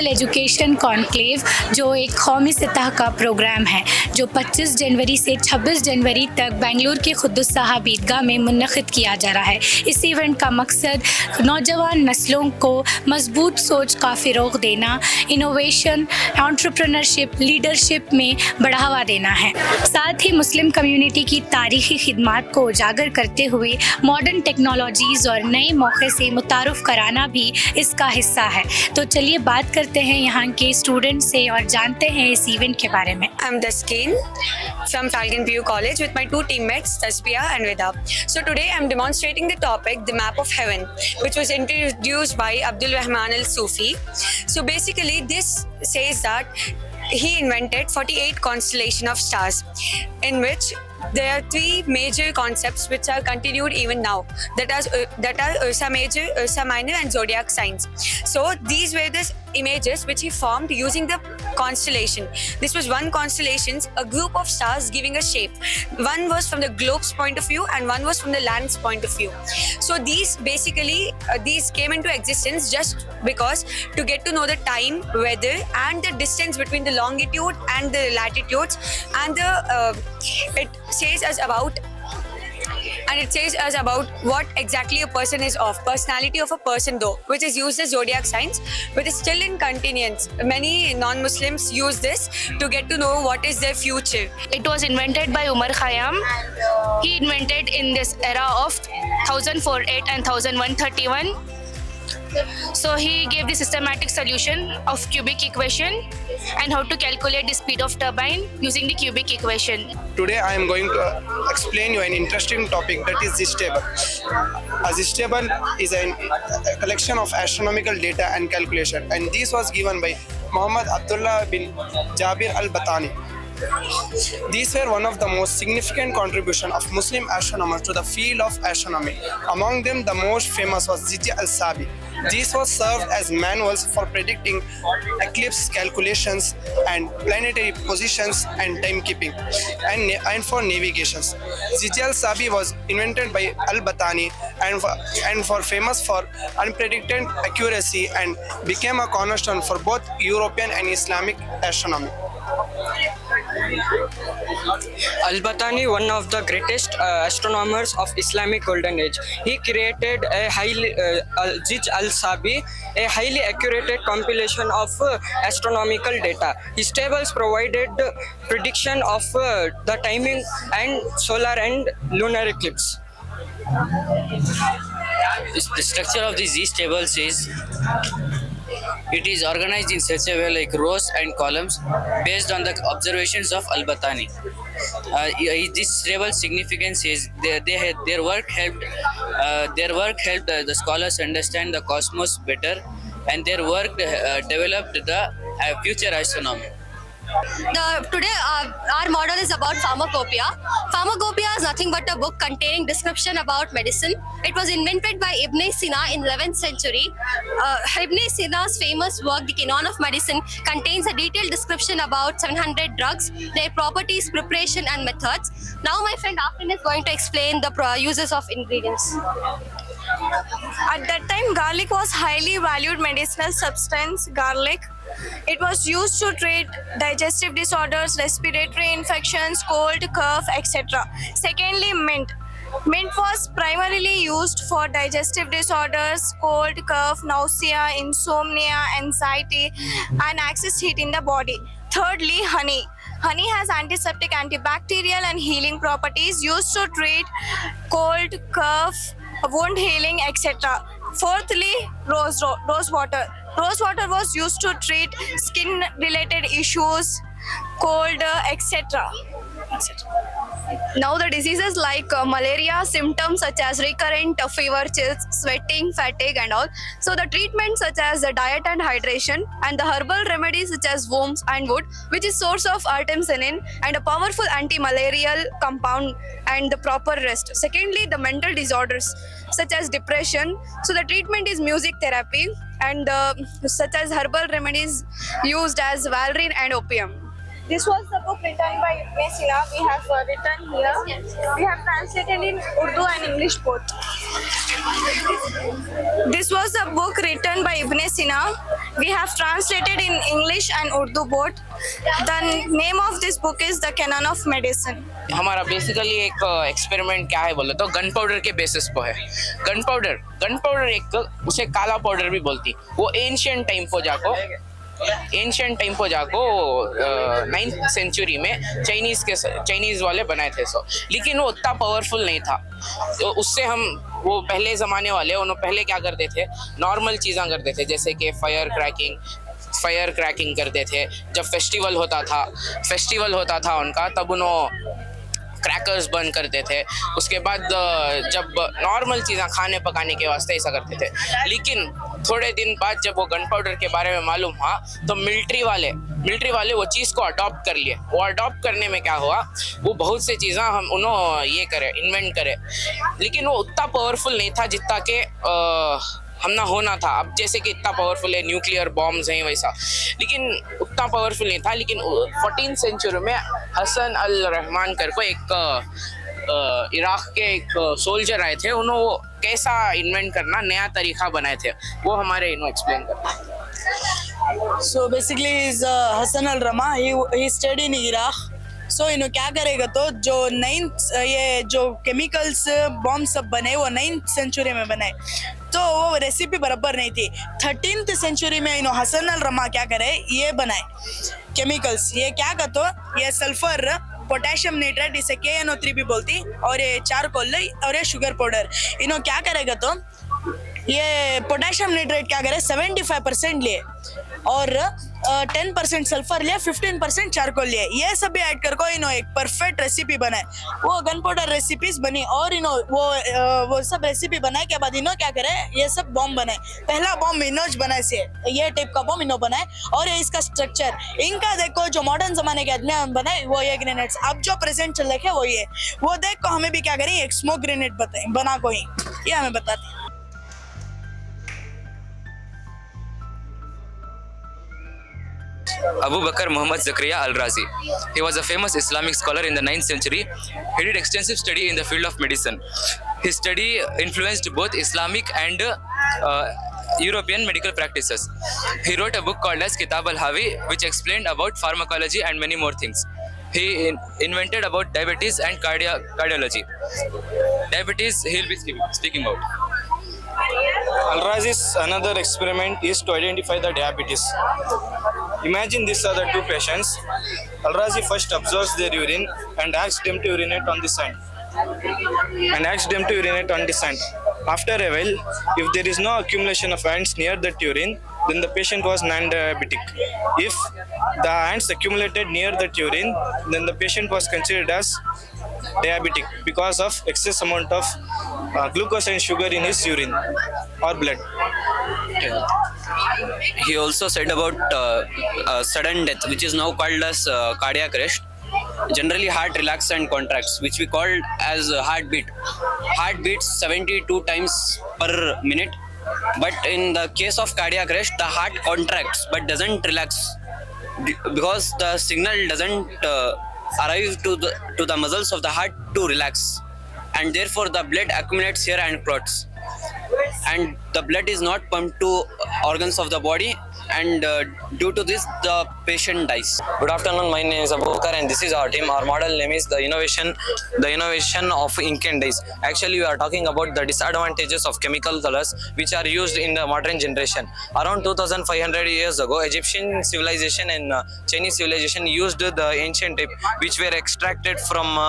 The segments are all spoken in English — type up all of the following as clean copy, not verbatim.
Global education conclave, जो एक कौमी सतह का प्रोग्राम है जो 25 जनवरी से 26 जनवरी तक बेंगलुरु के खुद्दुस साहब ईदगाह में मुनक़िद किया जा रहा है। इस इवेंट का मकसद नौजवान नस्लों को मजबूत सोच का फ़रोग़ देना, इनोवेशन, एंटरप्रेन्योरशिप, लीडरशिप में बढ़ावा देना है। साथ ही मुस्लिम कम्युनिटी की तारीख़ी खिदमात को उजागर करते हुए मॉडर्न टेक्नोलॉजीज़ और नए मौक़े से मुतारुफ़ कराना भी इसका हिस्सा है। तो चलिए बात करते हैं यहाँ के स्टूडेंट से और जानते हैं इस इवेंट के बारे में। I'm Daskeen from Falcon PU College with my two teammates Tasbiya and Vida. So today I'm demonstrating the topic the map of heaven, which was introduced by Abdul Rahman Al Sufi. So basically this says that he invented 48 constellation of stars, in which there are three major concepts which are continued even now, that are Ursa Major, Ursa Minor and zodiac signs. So these were the images which he formed using the constellation. This was one constellation, a group of stars giving a shape. One was from the globe's point of view and one was from the land's point of view. So these basically these came into existence just because to get to know the time, weather and the distance between the longitude and the latitudes, and it says us about what exactly a person is of, personality of a person though, which is used as zodiac signs, but is still in continuance. Many non-Muslims use this to get to know what is their future. It was invented by Umar Khayyam. He invented in this era of 1048 and 1131. So he gave the systematic solution of cubic equation and how to calculate the speed of turbine using the cubic equation. Today I am going to explain you an interesting topic, that is this table. This table is a collection of astronomical data and calculation, and this was given by Muhammad Abdullah bin Jabir al-Batani. These were one of the most significant contributions of Muslim astronomers to the field of astronomy. Among them, the most famous was Zijja al-Sabi. These was served as manuals for predicting eclipse calculations and planetary positions and timekeeping and for navigations. Zijja al-Sabi was invented by al-Batani and for famous for unpredicted accuracy and became a cornerstone for both European and Islamic astronomy. Al-Batani, one of the greatest astronomers of Islamic Golden Age, he created a Zij al-Sabi, a highly accurate compilation of astronomical data. His tables provided prediction of the timing and solar and lunar eclipse. The structure of the Z tables is, it is organized in such a way like rows and columns based on the observations of Al-Batani. This table significance is their work helped the scholars understand the cosmos better, and their work developed the future astronomy. Today our model is about pharmacopoeia. Pharmacopoeia is nothing but a book containing description about medicine. It was invented by Ibn Sina in 11th century. Ibn Sina's famous work, The Canon of Medicine, contains a detailed description about 700 drugs, their properties, preparation and methods. Now my friend Afrin is going to explain the uses of ingredients. At that time, garlic was highly valued medicinal substance. Garlic, it was used to treat digestive disorders, respiratory infections, cold, cough, etc. Secondly, mint. Mint was primarily used for digestive disorders, cold, cough, nausea, insomnia, anxiety, and excess heat in the body. Thirdly, honey. Honey has antiseptic, antibacterial, and healing properties used to treat cold, cough, wound healing, etc. Fourthly, rose water. Rose water was used to treat skin-related issues, cold, etc. Now the diseases like malaria, symptoms such as recurrent fever, chills, sweating, fatigue and all. So the treatment such as the diet and hydration, and the herbal remedies such as worms and wood, which is source of artemisinin and a powerful anti-malarial compound, and the proper rest. Secondly, the mental disorders such as depression. So the treatment is music therapy, and such as herbal remedies used as valerian and opium. This was the book written by Ibn Sina. We have written here. We have translated in Urdu and English both. This was a book written by Ibn Sina. We have translated in English and Urdu both. The name of this book is The Canon of Medicine. हमारा basically एक experiment क्या है बोले तो gun powder के basis पे है। Gun powder एक उसे काला पाउडर भी बोलती। वो एंशियंट टाइम को जाको 9th सेंचुरी में चाइनीज वाले बनाए थे सो, लेकिन वो उतना पावरफुल नहीं था। तो उससे हम वो पहले ज़माने वाले उन्होंने पहले क्या करते थे, नॉर्मल चीज़ें करते थे, जैसे कि फायर क्रैकिंग करते थे। जब फेस्टिवल होता था उनका, तब उन्होंने क्रैकर्स बर्न करते थे। उसके बाद जब नॉर्मल चीज़ें खाने पकाने के वास्ते ऐसा करते थे। लेकिन थोड़े दिन बाद जब वो गन पाउडर के बारे में मालूम हुआ तो मिलिट्री वाले वो चीज़ को अडॉप्ट कर लिए। वो अडॉप्ट करने में क्या हुआ, वो बहुत से चीज़ें हम उन्होंने इन्वेंट करे, लेकिन वो उतना पावरफुल नहीं था जितना कि हमना होना था। अब जैसे कि इतना पावरफुल है, न्यूक्लियर बॉम्ब्स हैं वैसा, लेकिन उतना पावरफुल नहीं था। लेकिन 14th सेंचुरी में हसन अल रहमान कर को एक इराक के एक सोल्जर आए थे, उन्होंने वो कैसा इन्वेंट करना नया तरीका बनाए थे, वो हमारे एक्सप्लेन करते। So basically he's Hassan al-Rama. He stayed in Iraq. So इन्हों क्या करेगा तो जो 9th ये जो केमिकल्स बॉम्ब सब बने वो 9th सेंचुरी में बने, तो वो रेसिपी बराबर नहीं थी। 13th सेंचुरी में इन्हों हसन अल रमा क्या करे, ये बनाए केमिकल्स। ये क्या कहते हो, ये सल्फर पोटेशियम नाइट्रेट, इसे KNO3 भी बोलती, और ये चारकोल और ये शुगर पाउडर। इन्हों क्या करेगा तो ये पोटेशियम नाइट्रेट क्या करे 75% लिए और 10% सल्फर लिया, 15% चारकोल लिए, ये सब भी ऐड कर को इन्हों एक परफेक्ट रेसिपी बनाए। वो गन पाउडर रेसिपीज बनी और इन्हों वो सब रेसिपी बनाए के बाद इन्हों क्या करे, ये सब बॉम्ब बनाए। पहला बॉम्ब इनोज बनाए से, ये टाइप का बॉम्ब इन्हों बनाए। और ये इसका स्ट्रक्चर इनका देखो, जो मॉडर्न जमाने के आदमी बनाए वो ये ग्रेनेड्स, अब जो प्रेजेंट चल रखे वो ये, वो देख को हमें भी क्या करें एक स्मोक ग्रेनेड बना को ही ये हमें बताते। Abu Bakr Muhammad Zakaria al-Razi. He was a famous Islamic scholar in the 9th century. He did extensive study in the field of medicine. His study influenced both Islamic and European medical practices. He wrote a book called as Kitab al-Hawi, which explained about pharmacology and many more things. He invented about diabetes and cardiology. Diabetes, he'll be speaking about. Al-Razi's another experiment is to identify the diabetes. Imagine these are the two patients. Al-Razi first observes their urine and asks them to urinate on the sand. After a while, if there is no accumulation of ants near that urine, then the patient was non-diabetic. If the ants accumulated near that urine, then the patient was considered as diabetic because of excess amount of glucose and sugar in his urine or blood. He also said about sudden death, which is now called as cardiac arrest. Generally, heart relaxes and contracts, which we call as heartbeat. Heart beats 72 times per minute, but in the case of cardiac arrest, the heart contracts but doesn't relax because the signal doesn't arrive to the muscles of the heart to relax, and therefore the blood accumulates here and clots, and the blood is not pumped to organs of the body, and due to this the patient dies. Good afternoon, my name is Abu Bakr and this is our team. Our model name is the innovation of ink and dyes. Actually, we are talking about the disadvantages of chemical colors which are used in the modern generation. Around 2500 years ago, Egyptian civilization and Chinese civilization used the ancient tape which were extracted from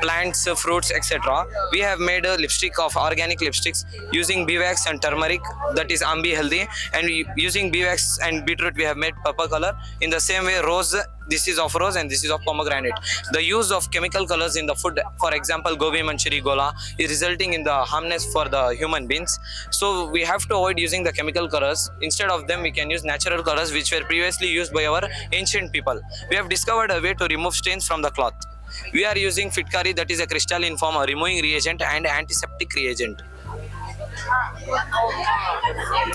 plants, fruits, etc. We have made a lipstick of organic lipsticks using beeswax and turmeric, that is ambi healthy, and using beeswax and beetroot we have made purple color. In the same way, rose, this is of rose and this is of pomegranate. The use of chemical colors in the food, for example gobi manchuri gola, is resulting in the harmness for the human beings. So we have to avoid using the chemical colors. Instead of them we can use natural colors which were previously used by our ancient people. We have discovered a way to remove stains from the cloth. We are using Fitkari, that is a crystalline form, a removing reagent and antiseptic reagent.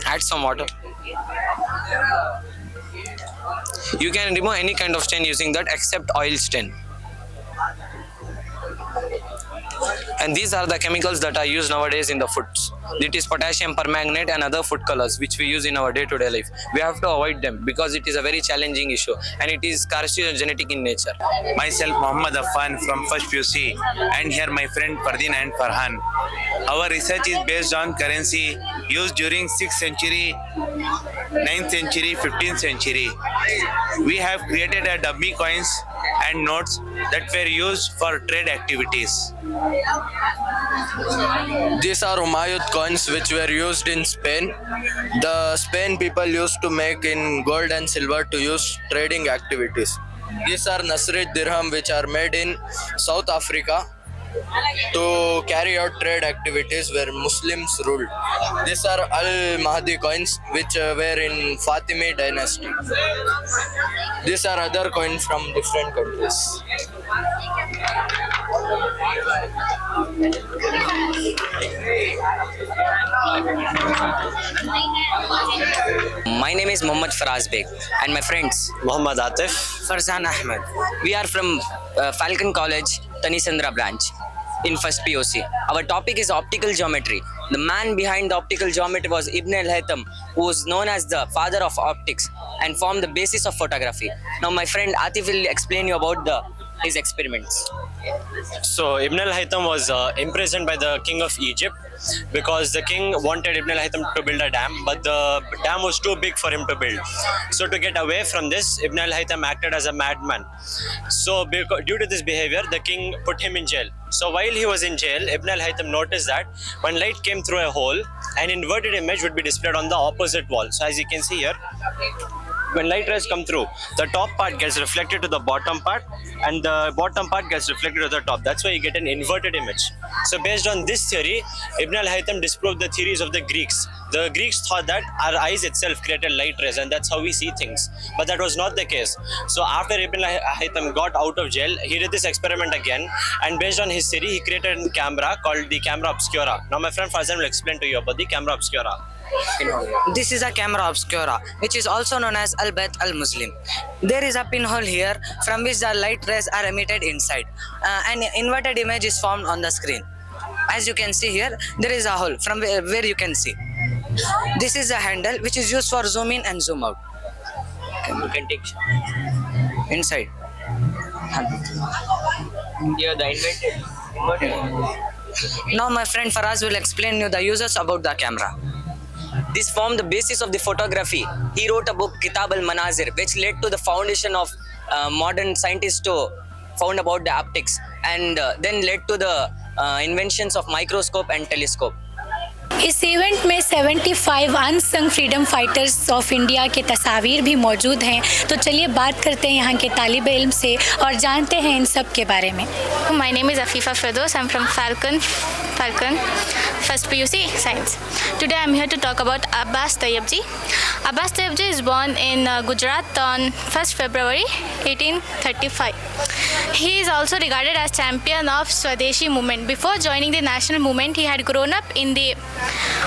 Add some water. You can remove any kind of stain using that except oil stain. And these are the chemicals that are used nowadays in the foods. It is potassium permanganate and other food colors which we use in our day-to-day life. We have to avoid them because it is a very challenging issue and it is carcinogenic in nature. Myself Muhammad Affan from First PUC and here my friend Fardin and Farhan. Our research is based on currency used during 6th century, 9th century, 15th century. We have created a dummy coins and notes that were used for trade activities. These are Umayyad coins which were used in Spain. The Spain people used to make in gold and silver to use trading activities. These are Nasrid dirham which are made in South Africa to carry out trade activities where Muslims ruled. These are Al-Mahdi coins which were in Fatimi dynasty. These are other coins from different countries. My name is Mohammad Faraz Beg and my friends Muhammad Atif. Farzan Ahmed. We are from Falcon College, Tanisandra branch in first POC. Our topic is optical geometry. The man behind the optical geometry was Ibn al-Haytham, who was known as the father of optics and formed the basis of photography. Now my friend Atif will explain you about his experiments. So Ibn al-Haytham was imprisoned by the king of Egypt because the king wanted Ibn al-Haytham to build a dam, but the dam was too big for him to build. So to get away from this, Ibn al-Haytham acted as a madman. So due to this behavior, the king put him in jail. So while he was in jail, Ibn al-Haytham noticed that when light came through a hole, an inverted image would be displayed on the opposite wall. So as you can see here, when light rays come through, the top part gets reflected to the bottom part and the bottom part gets reflected to the top. That's why you get an inverted image. So based on this theory, Ibn al-Haytham disproved the theories of the Greeks. The Greeks thought that our eyes itself created light rays and that's how we see things. But that was not the case. So after Ibn al-Haytham got out of jail, he did this experiment again, and based on his theory, he created a camera called the camera obscura. Now my friend Fazan will explain to you about the camera obscura. This is a camera obscura, which is also known as Al-Bayt Al-Muslim. There is a pinhole here from which the light rays are emitted inside. An inverted image is formed on the screen. As you can see here, there is a hole from where you can see. This is a handle which is used for zoom in and zoom out. You can take inside. Here the inverted. Now my friend Faraz will explain you the uses about the camera. This formed the basis of the photography. He wrote a book, Kitab al-Manazir, which led to the foundation of modern scientists to found about the optics, and then led to the inventions of microscope and telescope. इस event में 75 unsung freedom fighters of India के तस्वीर भी मौजूद हैं। तो चलिए बात करते हैं यहाँ के तालिब इल्म से और जानते हैं इन सब के बारे में। My name is Afifa Firdaus. I'm from Falcon, first PUC Science. Today I'm here to talk about Abbas Tayyibji. Abbas Tayyibji is born in Gujarat on 1st February 1835. He is also regarded as champion of Swadeshi movement. Before joining the national movement, he had grown up in the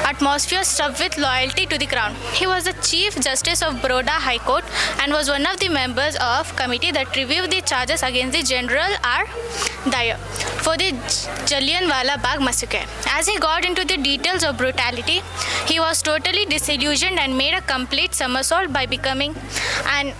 atmosphere stuffed with loyalty to the crown. He was the Chief Justice of Baroda High Court and was one of the members of committee that reviewed the charges against the General R. Dyer for the Jallianwala Bagh massacre. As he got into the details of brutality, he was totally disillusioned and made a complete somersault by becoming an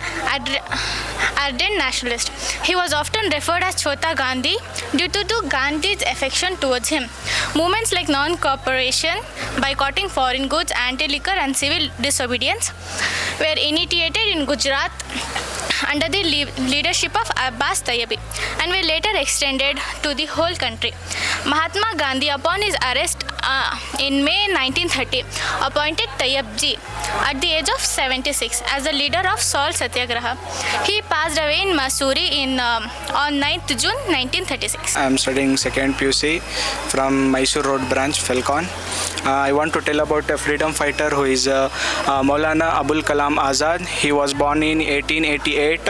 ardent nationalist. He was often referred as Chota Gandhi due to Gandhi's affection towards him. Movements like non-cooperation, boycotting foreign goods, anti-liquor and civil disobedience were initiated in Gujarat under the leadership of Abbas Tayyibji and were later extended to the whole country. Mahatma Gandhi, upon his arrest in May 1930, appointed Tayyibji at the age of 76 as the leader of Salt Satyagraha. He passed away in Mussoorie on 9th June 1936. I am studying second PUC from Mysore Road branch, Falcon. I want to tell about a freedom fighter who is Maulana Abul Kalam Azad. He was born in 1888.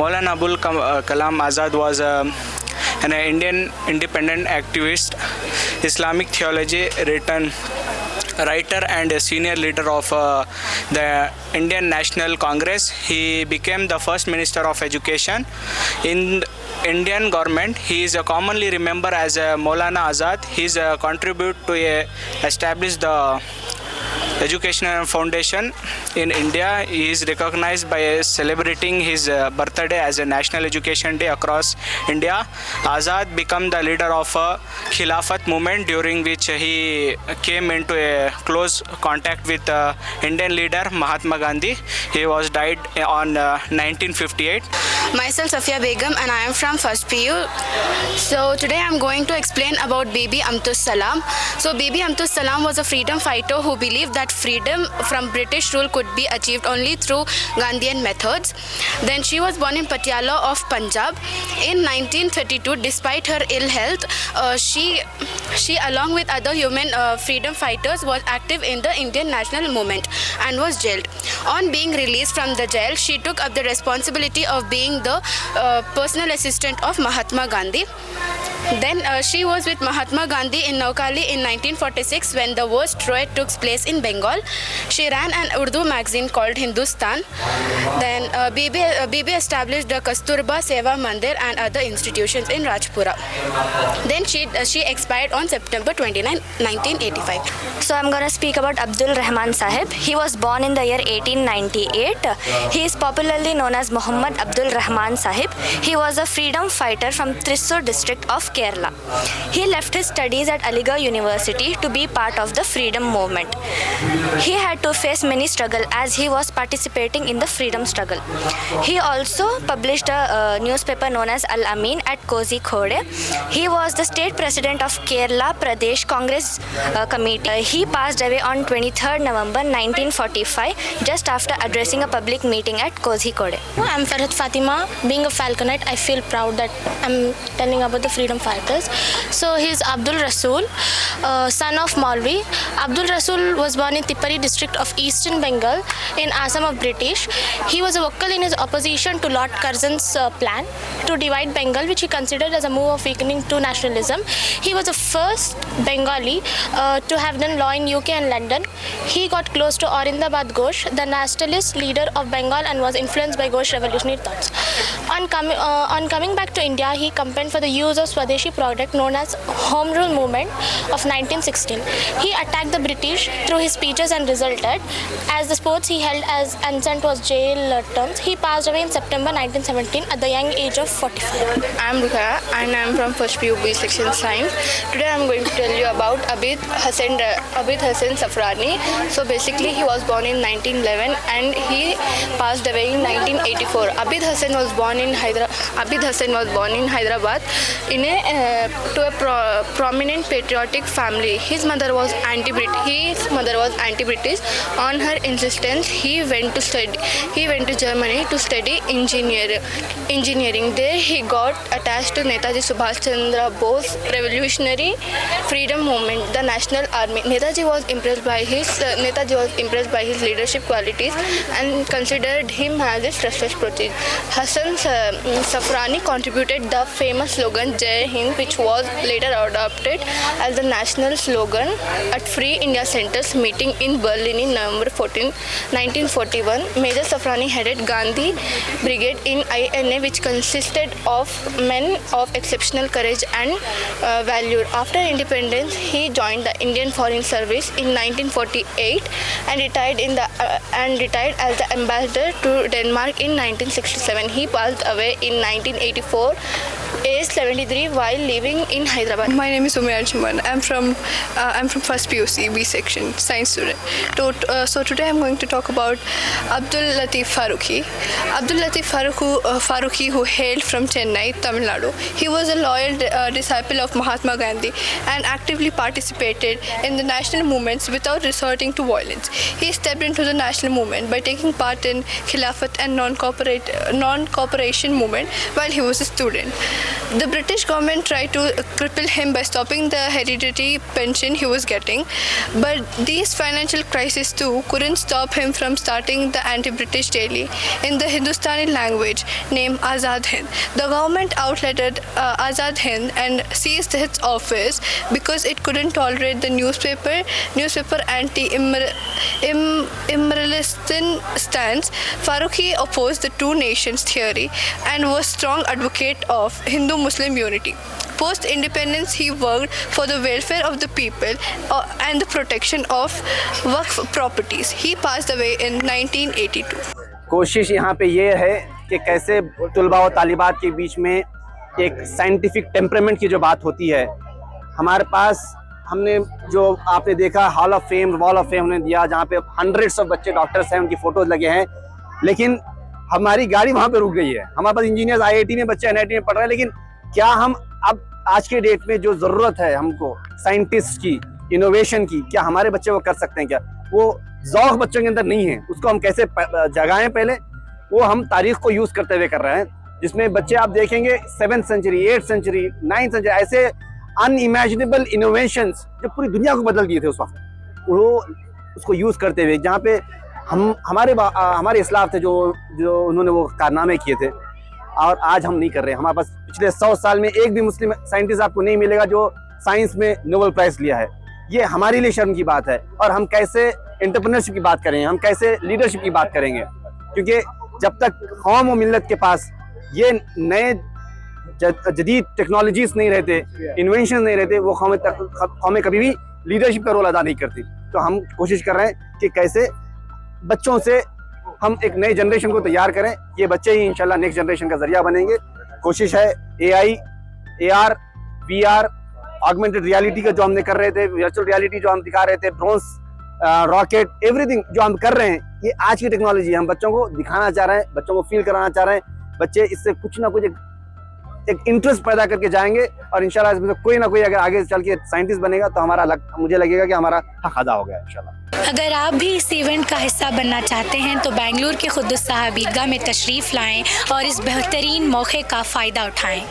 Maulana Abul Kalam Azad was an Indian independent activist. Islamic theology written writer and a senior leader of the Indian National Congress. He became the first Minister of Education in Indian government. He is commonly remembered as Maulana Azad. His contribute to establish the Educational Foundation in India. He is recognized by celebrating his birthday as a National Education Day across India. Azad became the leader of a Khilafat movement, during which he came into a close contact with Indian leader Mahatma Gandhi. He was died on 1958. Myself Safia Begum and I am from first PU. So today I am going to explain about Bibi Amtus Salam. So Bibi Amtus Salam was a freedom fighter who believed that freedom from British rule could be achieved only through Gandhian methods. Then she was born in Patiala of Punjab. In 1932, despite her ill health, she along with other human freedom fighters was active in the Indian national movement and was jailed. On being released from the jail, she took up the responsibility of being the personal assistant of Mahatma Gandhi. Then she was with Mahatma Gandhi in Naukali in 1946 when the worst riot took place in Bengal. She ran an Urdu magazine called Hindustan. Then Bibi established the Kasturba Seva Mandir and other institutions in Rajpura. Then she expired on September 29, 1985. So I'm going to speak about Abdul Rahman Sahib. He was born in the year 1898. He is popularly known as Muhammad Abdul Rahman Sahib. He was a freedom fighter from Thrissur district of Kerala. He left his studies at Aligarh University to be part of the freedom movement. He had to face many struggles as he was participating in the freedom struggle. He also published a newspaper known as Al Amin at Kozhikode. He was the state president of Kerala Pradesh Congress Committee. He passed away on 23rd November 1945 just after addressing a public meeting at Kozhikode. I'm Farhat Fatima. Being a Falconite, I feel proud that I'm telling about the freedom fighters. So he's Abdul Rasul, son of Maulvi. Abdul Rasul was born in Tipari district of Eastern Bengal in Assam of British. He was vocal in his opposition to Lord Curzon's plan to divide Bengal, which he considered as a move of weakening to nationalism. He was the first Bengali to have done law in UK and London. He got close to Arindabad Ghosh, the nationalist leader of Bengal, and was influenced by Ghosh revolutionary thoughts. On coming back to India, he campaigned for the use of Swadeshi product known as Home Rule Movement of 1916. He attacked the British through his speeches and resulted, as the sports he held as and sent was jail terms. He passed away in September 1917 at the young age of 45. I am Rukhaya and I am from first PUB section science. Today I am going to tell you about Abid Hussain Safrani. So basically he was born in 1911 and he passed away in 1984. Abid Hussain was born in Hyderabad in a prominent patriotic family. His mother was anti-British. On her insistence, he went to Germany to study engineering. There he got attached to Netaji Subhash Chandra Bose revolutionary freedom movement, the National Army. Netaji was impressed by his leadership qualities and considered him as his trusted protege. Hassan Safrani contributed the famous slogan Jai Hind, which was later adopted as the national slogan at Free India Center's meeting in Berlin in November 14, 1941. Major Safrani headed Gandhi Brigade in INA, which consisted of men of exceptional courage and value. After independence, he joined the Indian Foreign Service in 1948 and retired as the ambassador to Denmark in 1967. He passed away in 1984, aged 73, while living in Hyderabad. My name is Umayya Juman. I'm from first PUC B section, science student. So today I'm going to talk about Abdul Latif Farooqi. Abdul Latif Farooqi, who hailed from Chennai, Tamil Nadu. He was a loyal disciple of Mahatma Gandhi and actively participated in the national movements without resorting to violence. He stepped into the national movement by taking part in Khilafat and non-cooperation movement while he was a student. The British government tried to cripple him by stopping the hereditary pension he was getting, but these financial crises too couldn't stop him from starting the anti-British daily in the Hindustani language named Azad Hind. The government outletted Azad Hind and seized its office because it couldn't tolerate the newspaper anti-imperialist stance. Farooqi opposed the two nations theory and was strong advocate of Hindu-Muslim unity. Post-independence, he worked for the welfare of the people and the protection of Waqf properties. He passed away in 1982. कोशिश यहाँ पे ये है कि कैसे तलबा और तालिबात के बीच में एक साइंटिफिक टेम्परामेंट की जो बात होती है, हमारे पास हमने जो आपने देखा hall of fame, wall of fame हमने दिया, जहाँ पे हंड्रेड्स ऑफ बच्चे डॉक्टर्स हैं, उनकी फोटोज लगे हैं, लेकिन हमारी गाड़ी वहाँ पे रुक गई है। हमारे पास इंजीनियर्स IIT में बच्चे NIT में पढ़ रहे हैं, लेकिन क्या हम अब आज के डेट में जो ज़रूरत है हमको साइंटिस्ट की, इनोवेशन की, क्या हमारे बच्चे वो कर सकते हैं? क्या वो ज़ौक़ बच्चों के अंदर नहीं है? उसको हम कैसे जगाएं? पहले वो हम तारीख़ को यूज़ करते हुए कर रहे हैं, जिसमें बच्चे आप देखेंगे 7th century, 8th century, 9th century, ऐसे अनइमेजिनेबल इनोवेशंस जो पूरी दुनिया को बदल दिए थे उस वक्त, वो उसको यूज़ करते हुए, जहाँ पे हमारे इस्लाफ थे जो उन्होंने वो कारनामे किए थे, और आज हम नहीं कर रहे हैं। हमारे पास पिछले 100 साल में एक भी मुस्लिम साइंटिस्ट आपको नहीं मिलेगा जो साइंस में नोबेल प्राइज़ लिया है। ये हमारे लिए शर्म की बात है। और हम कैसे एंटरप्रेन्योरशिप की बात करेंगे, हम कैसे लीडरशिप की बात करेंगे, क्योंकि जब तक कौम और मिल्लत के पास ये नए जदीद टेक्नोलॉजीज नहीं रहते, इन्वेंशन नहीं रहते, वो कौमें कभी भी लीडरशिप का रोल अदा नहीं करती। तो हम कोशिश कर रहे हैं कि कैसे बच्चों से हम एक नए जनरेशन को तैयार करें। ये बच्चे ही इंशाल्लाह नेक्स्ट जनरेशन का जरिया बनेंगे। कोशिश है AI, AR, VR, augmented reality का जो हमने कर रहे थे, वर्चुअल रियलिटी जो हम दिखा रहे थे, ड्रोन्स, रॉकेट, एवरीथिंग जो हम कर रहे हैं, ये आज की टेक्नोलॉजी है। हम बच्चों को दिखाना चाह रहे हैं, बच्चों को फील कराना चाह रहे हैं। बच्चे इससे कुछ ना कुछ एक इंटरेस्ट पैदा करके जाएंगे, और इंशाल्लाह इसमें कोई ना कोई अगर आगे चल के साइंटिस्ट बनेगा तो मुझे लगेगा कि हमारा हक अदा हो गया इंशाल्लाह। अगर आप भी इस इवेंट का हिस्सा बनना चाहते हैं तो बेंगलुरु के खुद्दुस साहब ईदगाह में तशरीफ़ लाएं और इस बेहतरीन मौके का फ़ायदा उठाएं।